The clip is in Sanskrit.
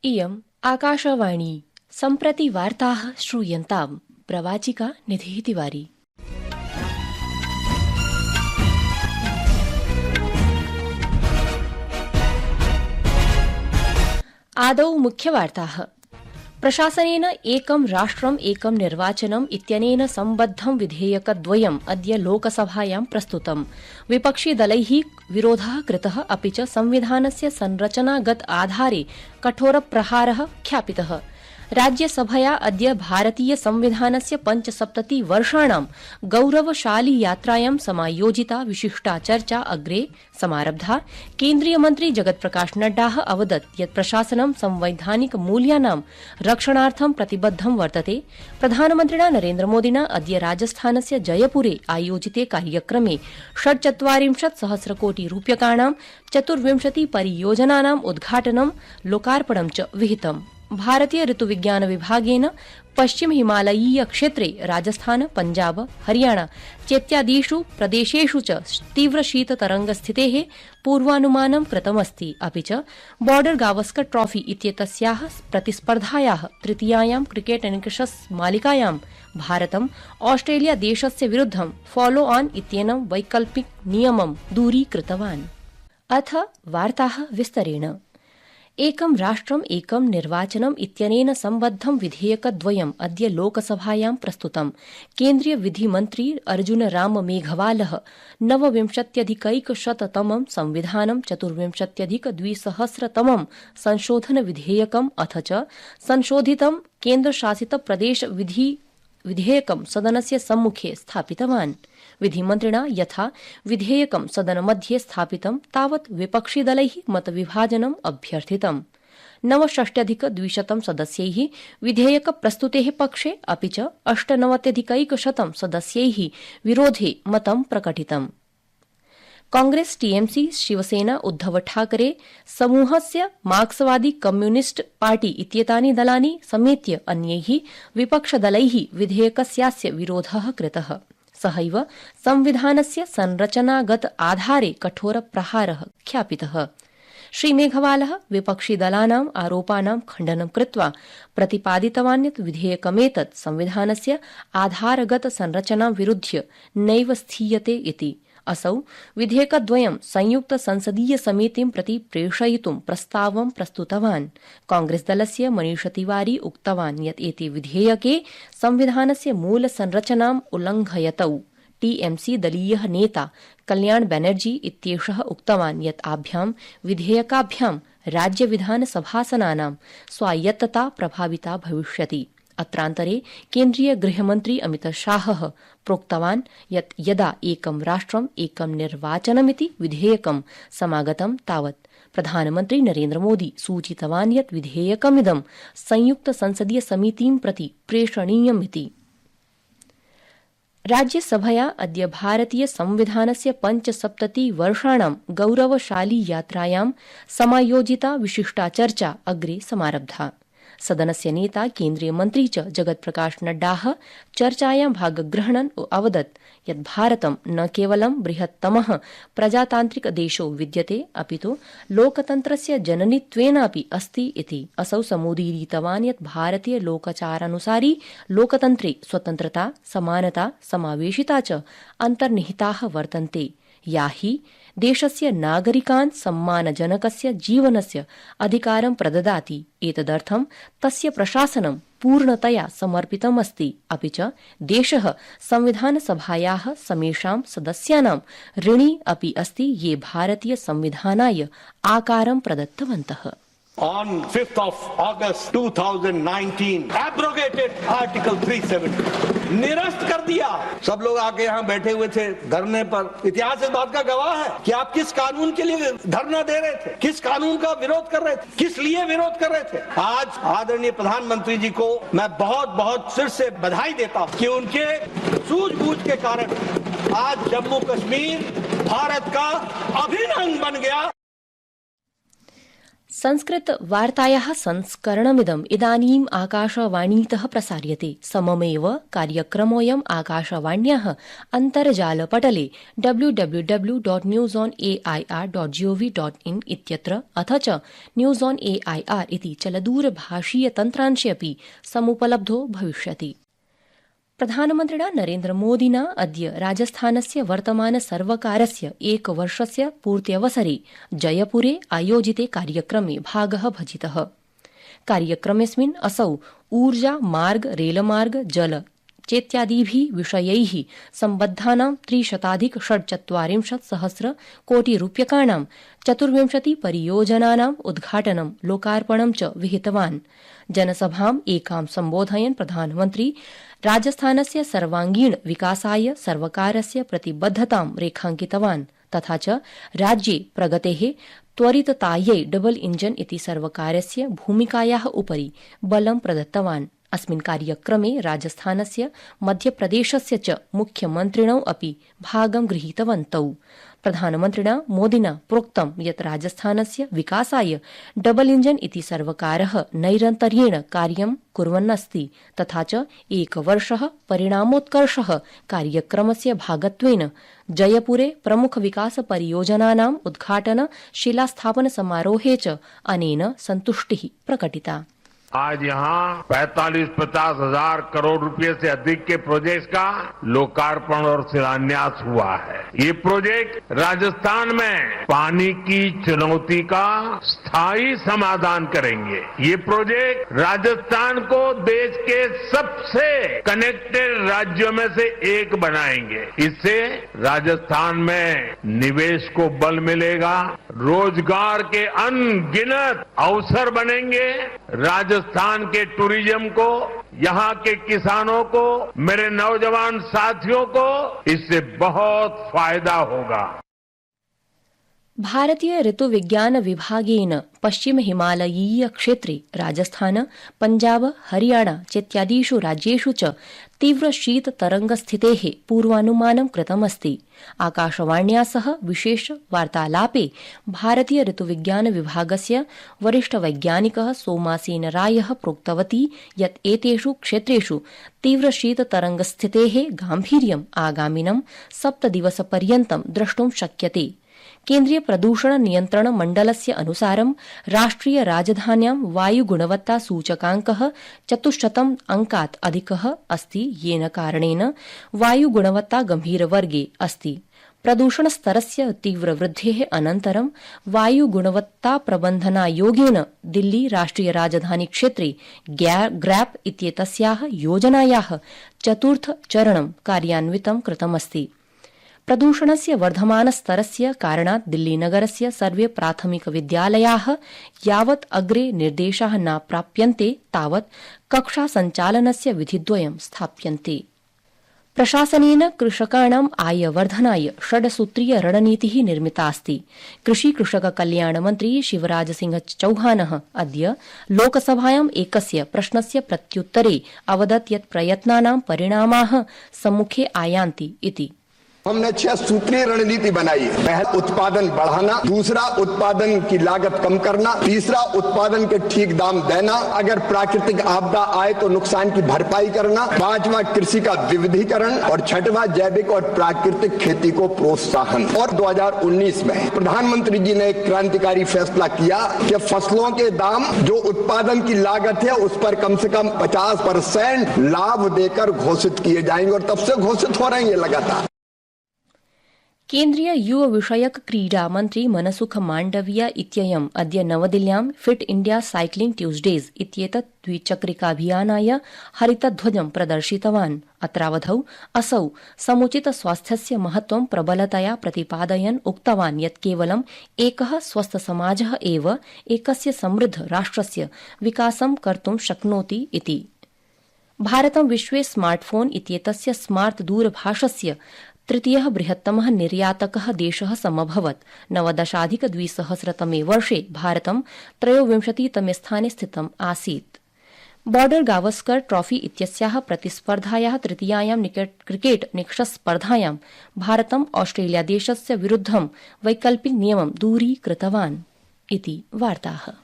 इयम् आकाशवाणी सम्प्रति वार्ताः श्रूयन्ताम् प्रवाचिका निधिः तिवारी। आदौ मुख्यवार्ताः। प्रशासनेन एकं राष्ट्रम् एकं निर्वाचनम् इत्यनेन सम्बद्धं विधेयकद्वयम् अद्य लोकसभायां प्रस्तुतम्। विपक्षिदलैः विरोधः कृतः, अपि च संविधानस्य संरचनागत आधारे कठोरप्रहारः ख्यापितः। राज्यसभया अद्य भारतीय संविधानस्य 75 वर्षाणां गौरवशाली यात्रायां समायोजिता विशिष्टा चर्चा अग्रे समारब्धा। केन्द्रीय मन्त्री जगत्प्रकाश नड्डाः अवदत् यत् प्रशासनं संवैधानिक मूल्यानां रक्षणार्थं प्रतिबद्धं वर्तते। प्रधानमन्त्रिणा नरेन्द्रमोदिना अद्य राजस्थानस्य जयपुरे आयोजिते कार्यक्रमे 46 सहस्रकोटिरूप्यकाणां 24 परियोजनानाम् उद्घाटनं लोकार्पणं च विहितम्। भारतीय ऋतुविज्ञान विभागेन पश्चिम हिमालयीय क्षेत्रे राजस्थान, पञ्जाब, हरियाणा चेत्यादिषु प्रदेशेषु च तीव्रशीततरङ्गस्थितेः पूर्वानुमानं कृतमस्ति। अपि च बॉर्डर गावस्कर ट्रॉफी इत्येतस्याः प्रतिस्पर्धायाः तृतीयायां क्रिकेट निकषस् मालिकायां भारतम् ऑस्ट्रेलिया देशस्य विरुद्धं फॉलो ऑन इत्येनं वैकल्पिक नियमं दूरीकृतवान्। अथ वार्ताः विस्तरेण। एकं राष्ट्रम् एकं निर्वाचनम् इत्यनेन सम्बद्धं विधेयकद्वयम् अद्य लोकसभायां प्रस्तुतम्। केन्द्रीय विधिमन्त्री अर्जुन राम मेघवालः 29,100तमं संविधानं, 24,200तमं संशोधन विधेयकम् अथ च संशोधितं केन्द्रशासित प्रदेश विधेयकं सदनस्य सम्मुखे स्थापितवान्। विधिमन्त्रिणा यथा विधेयकं सदनमध्ये स्थापितं तावत् विपक्षिदलैः मतविभाजनम् अभ्यर्थितम्। 69,200 सदस्यैः विधेयक प्रस्तुतेः पक्षे, अपि च 98,100 सदस्यैः विरोधे मतं प्रकटितम्। कांग्रेस, टीएमसी, शिवसेना, उद्धव ठाकरे समूहस्य मार्क्सवादी कम्युनिस्ट पार्टी इत्येतानि दलानि समेत्य अन्यैः विपक्षदलैः विधेयकस्यास्य विरोधः कृतः। सहैव संविधानस्य संरचनागत आधारे कठोरप्रहारः ख्यापितः। श्रीमेघवालः विपक्षिदलानाम् आरोपानां खण्डनं कृत्वा प्रतिपादितवान् यत् विधेयकमेतत् संविधानस्य आधारगत संरचनां विरुध्य नैव स्थीयते इति। असौ विधेयकद्वयं संयुक्त संसदीय समितिं प्रति प्रेषयितुं प्रस्तावं प्रस्तुतवान्। कांग्रेसदलस्य मनीष तिवारी उक्तवान् यत् एते विधेयके संविधानस्य मूल संरचनाम् उल्लङ्घयतौ। टीएमसी दलीयः नेता कल्याण बैनर्जी इत्येषः उक्तवान् यत् आभ्यां विधेयकाभ्यां राज्यविधानसभासनानां स्वायत्तता प्रभाविता भविष्यति। अत्रान्तरे केन्द्रीय गृहमन्त्री अमित शाहः प्रोक्तवान् यत् यदा एकं राष्ट्रम् एकं निर्वाचनमिति विधेयकं समागतं तावत् प्रधानमन्त्री नरेन्द्रमोदी सूचितवान् यत् विधेयकमिदं संयुक्त संसदीय समितिं प्रति प्रेषणीयमिति। राज्यसभया अद्य भारतीय संविधानस्य 75 वर्षाणां गौरवशाली यात्रायां समायोजिता विशिष्टा चर्चा अग्रे समारब्धा। सदनस्य नेता केन्द्रीय मन्त्री च जगत्प्रकाश नड्डाः चर्चायां भागग्रहणन् अवदत् यत् भारतं न केवलं बृहत्तमः प्रजातान्त्रिक देशो विद्यते, अपितु लोकतन्त्रस्य जननीत्वेनापि अस्ति इति। असौ समुदीरितवान् यत् भारतीय लोकाचारानुसारी लोकतन्त्रे स्वतन्त्रता, समानता, समावेशिता च अन्तर्निहिताः वर्तन्ते, या हि देशस्य नागरिकान् सम्मानजनकस्य जीवनस्य अधिकारं प्रददाति। एतदर्थं तस्य प्रशासनं पूर्णतया समर्पितमस्ति, अपि च देशः संविधानसभायाः समेषां सदस्यानां ऋणी अपि अस्ति ये भारतीय संविधानाय आकारं प्रदत्तवन्तः। On 5th of August 2019, abrogated Article 370, निरस्त कर दिया। सब लोग आके यहाँ बैठे हुए थे धरने पर। इतिहास इस बात का गवाह है कि आप किस कानून के लिए धरना दे रहे थे, किस कानून का विरोध कर रहे थे, किस लिए विरोध कर रहे थे। आज आदरणीय प्रधानमंत्री जी को मैं बहुत बहुत सिर से बधाई देता हूँ कि उनके सूझबूझ के कारण आज जम्मू कश्मीर भारत का अभिन्न अंग बन गया। संस्कृत वार्तायाः संस्करणमिदम् इदानीम् आकाशवाणीतः प्रसार्यते। सममेव कार्यक्रमोऽयम् आकाशवाण्याः अन्तर्जालपटले www.newsonair.gov.in इत्यत्र अथ च न्यूज़ ऑन AIR इति चलदूरभाषीयतन्त्रांशे अपि समुपलब्धो भविष्यति। प्रधानमन्त्रिणा नरेन्द्रमोदिना अद्य राजस्थानस्य वर्तमान सर्वकारस्य एकवर्षस्य पूर्त्यवसरे जयपुरे आयोजिते कार्यक्रमे भागः भजितः। कार्यक्रमेऽस्मिन् असौ ऊर्जा मार्ग रेलमार्ग जल चेत्यादिभिः विषयैः सम्बद्धानां 346,000 कोटिरूप्यकाणां 24 परियोजनानाम् उद्घाटनं लोकार्पणं च विहितवान्। जनसभाम् एकां सम्बोधयन् प्रधानमन्त्री राजस्थानस्य सर्वांगीण विकासाय सर्वकारस्य प्रतिबद्धतां रेखांकितवान् तथा च राज्ये प्रगतेः त्वरिततायै डबल इंजन इति सर्वकारस्य भूमिकायाः उपरि बलं प्रदत्तवान्। अस्मिन् कार्यक्रमे राजस्थानस्य मध्यप्रदेशस्य च मुख्यमन्त्रिणौ अपि भागं गृहीतवन्तौ। प्रधानमन्त्रिणा मोदिना प्रोक्तं यत् राजस्थानस्य विकासाय डबल इंजन इति सर्वकारः नैरन्तर्येण कार्यं कुर्वन्नस्ति तथा च एकवर्षः परिणामोत्कर्षः कार्यक्रमस्य भागत्वेन जयपुरे प्रमुख विकास परियोजनानाम् उद्घाटन शिलास्थापन समारोहे च अनेन सन्तुष्टिः प्रकटिता। आज यहाँ 45-50 हजार करोड़ रुपए से अधिक के प्रोजेक्ट का लोकार्पण और शिलान्यास हुआ है। ये प्रोजेक्ट राजस्थान में पानी की चुनौती का स्थायी समाधान करेंगे। ये प्रोजेक्ट राजस्थान को देश के सबसे कनेक्टेड राज्यों में से एक बनाएंगे। इससे राजस्थान में निवेश को बल मिलेगा, रोजगार के अनगिनत अवसर बनेंगे। राजस्थान के टूरिज्म को, यहाँ के किसानों को, मेरे नौजवान साथियों को इससे बहुत फायदा होगा। भारतीय ऋतुविज्ञान विभागेन पश्चिम हिमालयीय क्षेत्रे राजस्थान, पञ्जाब, हरियाणा चेत्यादिषु राज्येषु च तीव्र शीत तरंगस्थितेः पूर्वानुमानं कृतमस्ति। आकाशवाण्या सह विशेष वार्तालापे भारतीय ऋतुविज्ञान विभागस्य वरिष्ठ वैज्ञानिकः सोमासेन रायः प्रोक्तवती यत् एतेषु क्षेत्रेषु तीव्र शीत तरंगस्थितेः गाम्भीर्यम् आगामिनं 7 दिवसपर्यन्तं द्रष्टुं शक्यते। केन्द्रीय प्रदूषण नियन्त्रण मण्डलस्य अनुसारं राष्ट्रिय राजधान्यां वायुगुणवत्ता सूचकाङ्कः 400 अंकात् अधिकः अस्ति, येन कारणेन वायुगुणवत्ता गम्भीरवर्गे अस्ति। प्रदूषणस्तरस्य तीव्रवृद्धेः अनन्तरं वायुगुणवत्ता प्रबन्धनायोगेन दिल्ली राष्ट्रिय राजधानी क्षेत्रे ग्रैप इत्येतस्याः योजनायाः 4th चरणं कार्यान्वितं कृतमस्ति। प्रदूषणस्य वर्धमानस्तरस्य कारणात् दिल्लीनगरस्य सर्वे प्राथमिकविद्यालयाः यावत् अग्रे निर्देशाः न प्राप्यन्ते तावत् कक्षा सञ्चालनस्य विधिद्वयं स्थाप्यन्ते। प्रशासनेन कृषकाणाम् आयवर्धनाय 6-सूत्रीय रणनीतिः निर्मितास्ति। कृषि कृषक कल्याण मन्त्री शिवराज सिंह चौहानः अद्य लोकसभायाम् एकस्य प्रश्नस्य प्रत्युत्तरे अवदत् यत् प्रयत्नानां परिणामाः सम्मुखे आयान्ति इति। हमने 6 सूत्रीय रणनीति बनाई है। पहला, उत्पादन बढ़ाना, दूसरा, उत्पादन की लागत कम करना, तीसरा, उत्पादन के ठीक दाम देना, अगर प्राकृतिक आपदा आए तो नुकसान की भरपाई करना, पांचवा, कृषि का विविधीकरण और छठवां, जैविक और प्राकृतिक खेती को प्रोत्साहन। और 2019 में प्रधानमंत्री जी ने एक क्रांतिकारी फैसला किया कि फसलों के दाम जो उत्पादन की लागत है उस पर कम से कम 50% लाभ देकर घोषित किए जाएंगे और तब से घोषित हो रहे हैं लगातार। केन्द्रीय युव विषयक क्रीडा मन्त्री मनसुख माण्डविया इत्ययम् अद्य नवदिल्ल्यां फिट इंडिया साइक्लिंग ट्यूजडेज इत्येतत् द्विचक्रिकाभियानाय हरितध्वजं प्रदर्शितवान्। अत्रावधौ असौ समुचित स्वास्थ्यस्य महत्वं प्रबलतया प्रतिपादयन् उक्तवान् यत् केवलम् एकः स्वस्थ समाजः एव एकस्य समृद्ध राष्ट्रस्य विकासं कर्तुं शक्नोति इति। भारतं विश्वे स्मार्टफोन इत्येतस्य स्मार्ट दूरभाषस्य तृतीयः बृहत्तमः निर्यातकः देशः समभवत्। 19-2000 वर्षे भारतं 23 स्थाने स्थितम् आसीत्। बॉर्डर गावस्कर ट्रॉफी इत्यस्याः प्रतिस्पर्धायाः तृतीयायां क्रिकेट निकषस्पर्धायां भारतं ऑस्ट्रेलिया देशस्य विरुद्धं वैकल्पिक नियमं दूरीकृतवान् इति वार्ताः।